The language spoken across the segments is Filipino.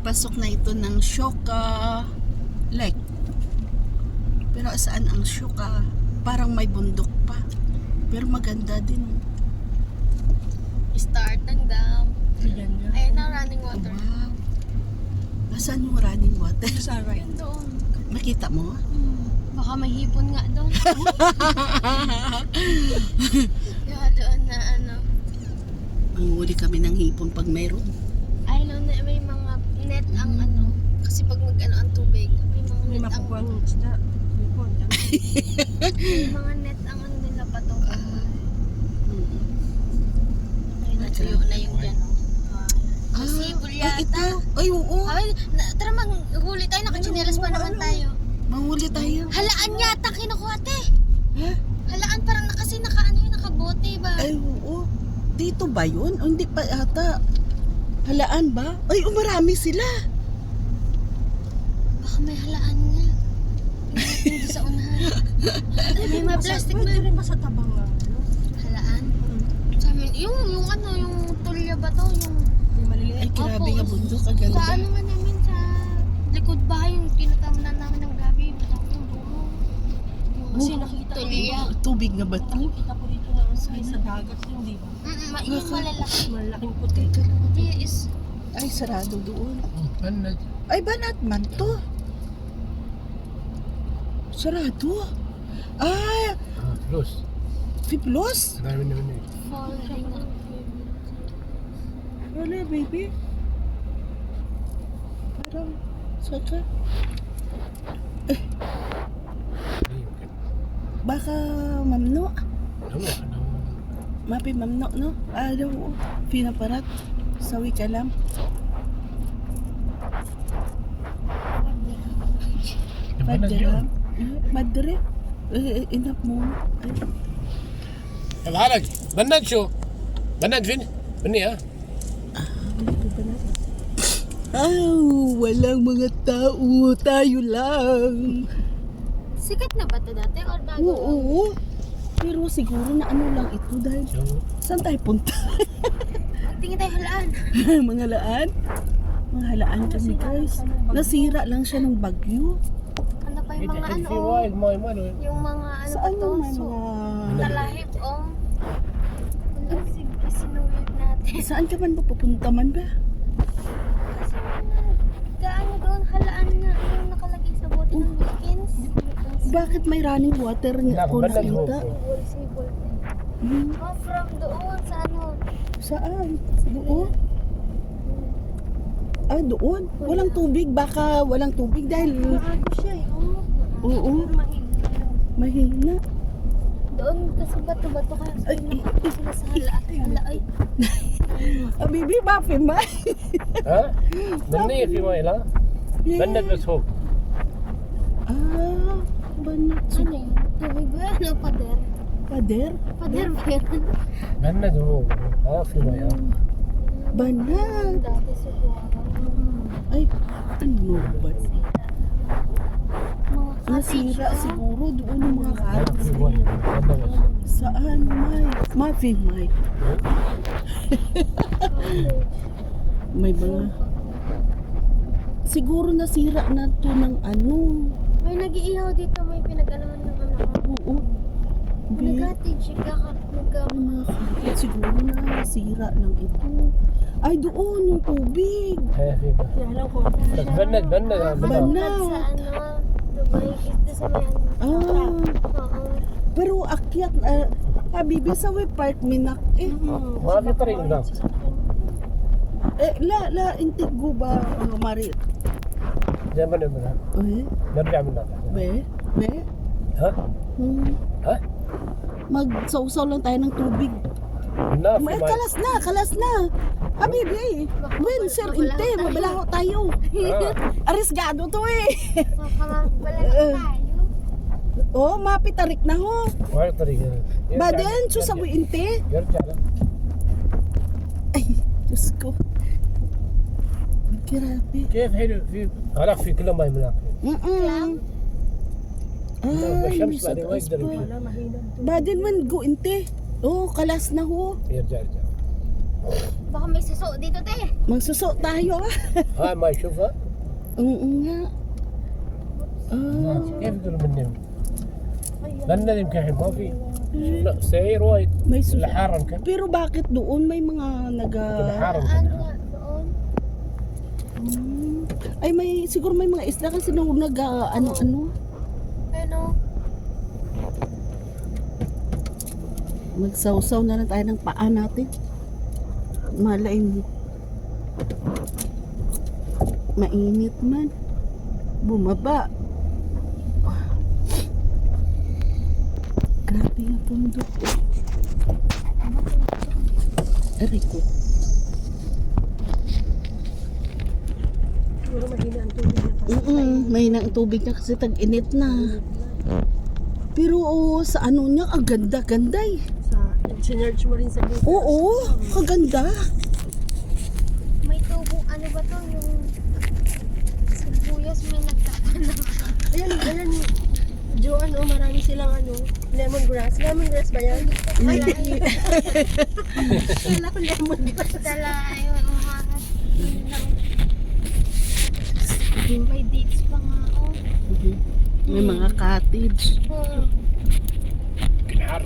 pasok na ito ng Shoka Lake. Pero saan ang Shoka? Parang may bundok pa. Pero maganda din. Start ng dam. Ayan ang running Oh, water. wow. Nasaan yung running water? Sa right. Yun doon. Makita mo? Baka may hipon nga doon. Kaya doon na ano. Manghuli kami ng hipon pag mayroon. Ay no, may mga net ang ano. Kasi pag mag-ano ang tubig, may mga net ang isda. may mga net ang ano nila patong. Ay, natuyo na yung gano'n. Sibol Ay, yata. ito. Ay, oo. Ay, tara manghuli tayo. Nakachinelas pa naman tayo. Manghuli tayo. Halaan yata kinukuha te. Ha? Halaan parang kasi nakabote ba? Ay, oo. Dito ba yun? O hindi pa ata. Halaan ba? Ay, marami sila. Baka may halaan nga. Hindi sa unahan. May mga plastic na. Pwede rin ba sa tabang nga? Halaan? Sa amin, yung ano, yung tulya ba to? Yung May maliliit. Ay, grabe Opo. nga bundok. Ang ganda. sa ano nga namin sa likod bahay yung tinatamunan namin ng gabi. Yung dulo. Kasi nakita ko Tulya. Tubig nga ba ito? Nakita ko dito na sa dagat yun, di ba? Yung malalaki. Malaking puti. Hindi is Ay, sarado doon. Banat. Ay, banat man to. Sarado. Ay, Terus. Fiblos. Marami naman eh. falling. Wala, baby. Parang, saka. Baka mamno. Mapi mamno, no? Daw, pinaparat. Sawi ka lang. Madre. Madre. Inap mo. Ay. العرق بنات شو بنات فين مني ها Walang mga tao. Tayo lang. Sikat na ba ito dati or bago? Oo. Pero siguro na ano lang ito dahil saan tayo punta? Tingin tayo halaan. Mga laan? Mga halaan kami guys. Nasira lang siya ng bagyo. Ano pa yung mga ano? في وايد ماي ماله Yung mga ano ba Saan to? yung may So, mga... talahib oh. Wala, sige, sinulit natin. Saan ka man pupunta man ba? Kasi gaano doon halaan nga yung nakalagay sa bote ng Wilkins. Bakit may running water لا kung بنات nakita? Sibol. Hmm, Oh, from doon sa ano? saan? Doon? Ah, doon? Walang tubig. Baka walang tubig dahil... Bago siya eh. Oh. Oo. Mahina. Doon kasi bato-bato kaya Ay, sila sa halaan. Hala, ay. Bibi, mapi ma. ها مني في ماي لا بنات بس فوق Banat. Ano yun? Tubig ba? Ano? Pader? Pader? Pader ba yun? بنات فوق ها في ماي ها Banat. Dati siguro. Ay, ano ba? Mga Nasira cottage, siguro doon yung mga ها cottage. في ماي بنات بس Saan, May? Mafi, May. May mga... Siguro nasira na to ng ano. May nag-iihaw dito, may pinag-alaman ng ano. Oo. Be, Nag-cottage, ang mga cottage siguro na nasira lang ito. Ay, doon, yung tubig. ها في Kaya lang ko. بس بنات بنات Banat. بنات sa ano, Dubai, ito sa may ano. Oo. Pero akyat, habibi sa way park minak ما في طريق لا la intigo ba mari زي ما نبغى نرجع من هناك be ها ها magsawsaw lang tayo ng tubig. لا في May ماي kalas na. Habibi, when sir inte, mabalaho tayo. Arisgado to eh. Wala na tayo. Oh, mapitarik na ho. ما في طريق Baden, susawi inte. يرجع لا Ay, Diyos ko. Grabe. كيف حلو في هناك في كل ماي من هناك الشمس بعدين ما يقدر يمشي Wala, mahina. Baden man go inte. Oh, kalas na ho. يرجع Baka may suso dito, te. Magsuso tayo ah. ها ما يشوفها Oo nga. Ah, كيف يقول منهم بند يمكن الحين ما في لا سير وايد may suso. الحار يمكن Pero bakit doon may mga الحار Ano يمكن nga doon? ay may siguro may mga isda kasi nung ano-ano. Ano? Magsawsaw na lang tayo ng paa natin. Malay mo. Mainit man. Bumaba. Grabe nga bundok. Aray ko. Siguro mahina ang tubig na kasi. Mahina ang tubig na kasi tag-init na. Pero sa ano niya, ang ganda-ganda eh. Sinerge mo rin sa book. Oo, kaganda. May tubong ano ba to? Yung sibuyas may nagtapan na. Ayan. Joan, oh, marami silang lemongrass. Lemongrass ba yan? Kala ko lemongrass. Dala yung mga may dates pa nga, oh. May mga cottage. الحار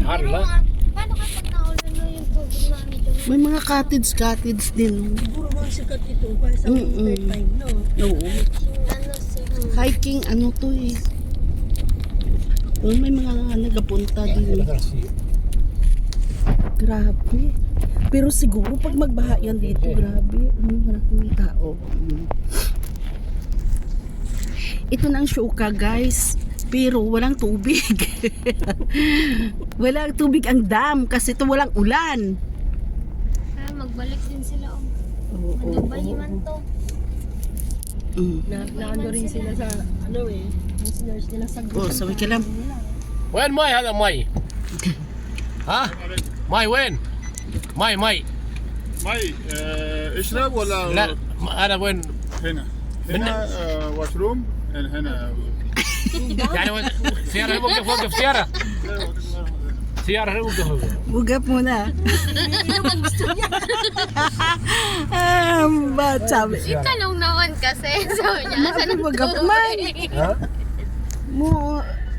حار Pero لا paano kapag naulan na yung tubig na ano dyan? May mga cottage din. Puro mga sikat ito. Kaya sa winter time, no? Oo. Ano si Hiking ano to eh. May mga nagapunta din. Grabe. Pero siguro pag magbaha yan dito, grabe. Maraming tao. Ito na ang Shuka, guys. Pero walang tubig. Walang tubig ang dam kasi ito walang ulan. Kaya magbalik din sila, oh. Oo. Magbayiman to. Naano rin sila sa, yung sinerge nila sa Oh, sabi ka lang. وين ماي هذا ماي ها ماي وين ماي ماي اشرب ولا لا انا وين هنا هنا واشروم هنا يعني وين سيارة وقف سيارة سيارة وقف Bugap muna. Ba't sabi? Tanong naman kasi. Sabi niya, Mapi wagap man. ها Mo,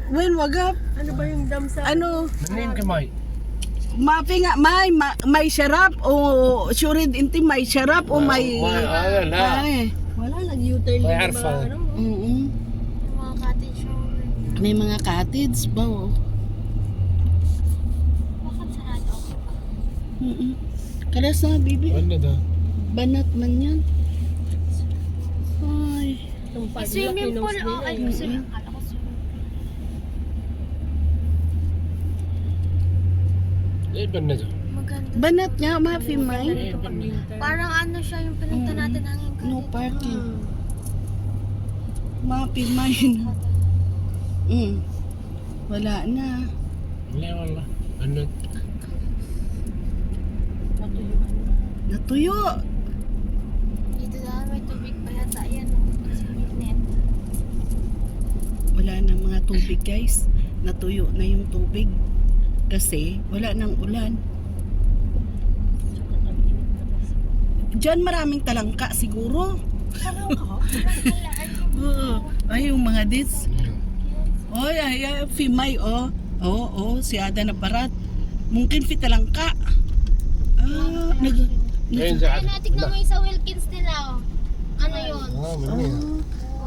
when wagap? Ano ba yung dam sa... Ano? منين يمكن ماي Mapi nga, may sarap o surid inti may sarap o may... ماي هذا لا Ay, Wala, nag-U-turn May yung arfa. mga Mga cottage shower. May mga cottage ba oh? Bakit sarado ako? Kaya sa bibi, وين ده banat man yan. Ay, Yung pag Swimming pool, nila, oh. Ay, swimming. Akala ko swimming. ايه البنده Maganda. banat nga, Mapi may. ايه البنده Parang ano siya yung pinunta natin hangin ko. No parking. Mapi may na. Wala na. لا والله بنده Natuyo. Dito na may tubig pa yata yan. Net. Wala na mga tubig guys. Natuyo na yung tubig. Kasi wala nang ulan. Diyan maraming talangka siguro. Oo. Ay, yung mga dis. Oy, ay, Fimay, oh. Oo, si Ada na barat. Mungkin fi talangka. وين Ay, زعل natignan mo yung sa Wilkins nila, oh. Ano yun? منين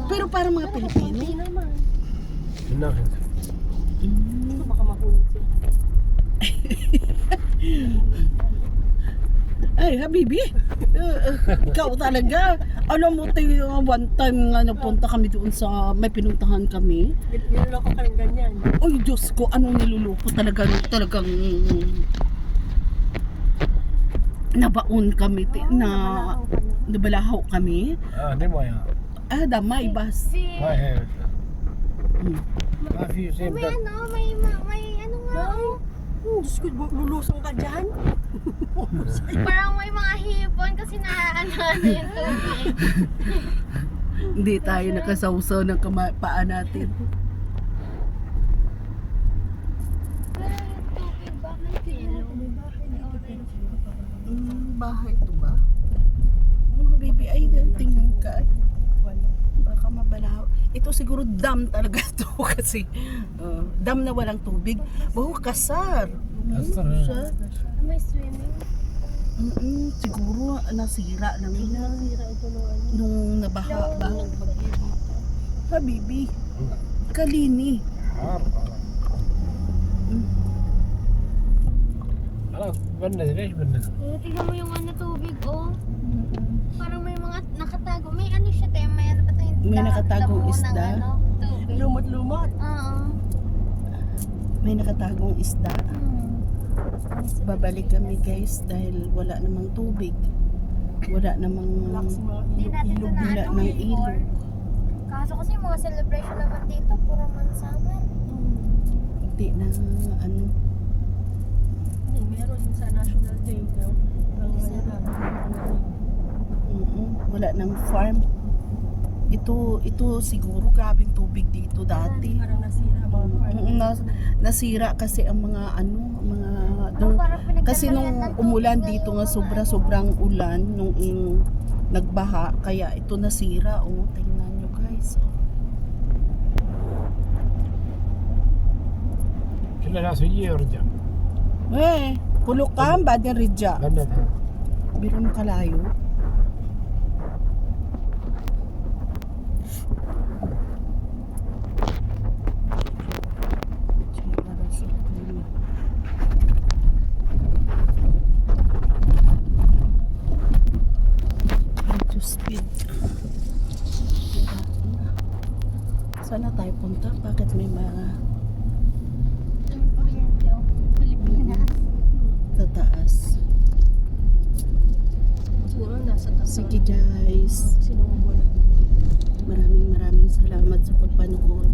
Pero para mga Pilipino. Hindi naman. من ناحية Baka mahulog sila. Ay, Habibi. Ikaw talaga. Alam mo tayo, one time nga napunta kami doon sa may pinuntahan kami. Niloloko ka rin ganyan. Ay, Diyos ko, anong niluluko talagang nabaon kami, na nabalahaw kami. اه دي ماي Damay, bas. ماي هي ما في شيء May ano, may ano nga, oh. Diyos ko, lulusong ka dyan. Parang may mga hipon kasi ano yung tubig. Hindi tayo nakasawsaw ng paa natin. Pero yung tubig, bakit yellow? bahay ito ba? Oh, baby, ay, tingnan ka. Baka mabalaw. Ito siguro dam talaga to kasi dam na walang tubig. Wow, kasar. Kasar, Siya. May swimming. Siguro nasira lang Nasira ito ng ano. nung nabaha ba? Ha, baby. Kalini. خلاص بند ليش بند؟ Tingnan mo yung ano tubig, oh. Parang may mga nakatago. May ano siya, te. May ano ba ito yung May nakatagong damo ng isda? ano, tubig. Lumot-lumot. Oo. May nakatagong isda. Babalik kami guys dahil wala namang tubig. Wala namang Relax mga Hindi natin ito ilog. na Wala ano ng before. ilog. Kaso kasi yung mga celebration naman dito, puro man summer. Hindi na ano. Hindi, meron din sa National Day. No? Wala nang farm. Ito siguro grabing tubig dito dati. Parang nasira mga farm. Nasira kasi ang mga ano, mga Parang kasi nung umulan dito nga sobrang ulan nung nagbaha kaya ito nasira. Oh, tingnan nyo guys. كل الناس يجي ويرجع Pulukam ba din ridya? بند Biro mo kalayo. To speed. Sana tayo punta? Bakit may mga Yung kuryente, oh. Pilipinas. tataas? Siguro nasa taas. Sige guys. Sinubo na. Maraming salamat sa pagpanood.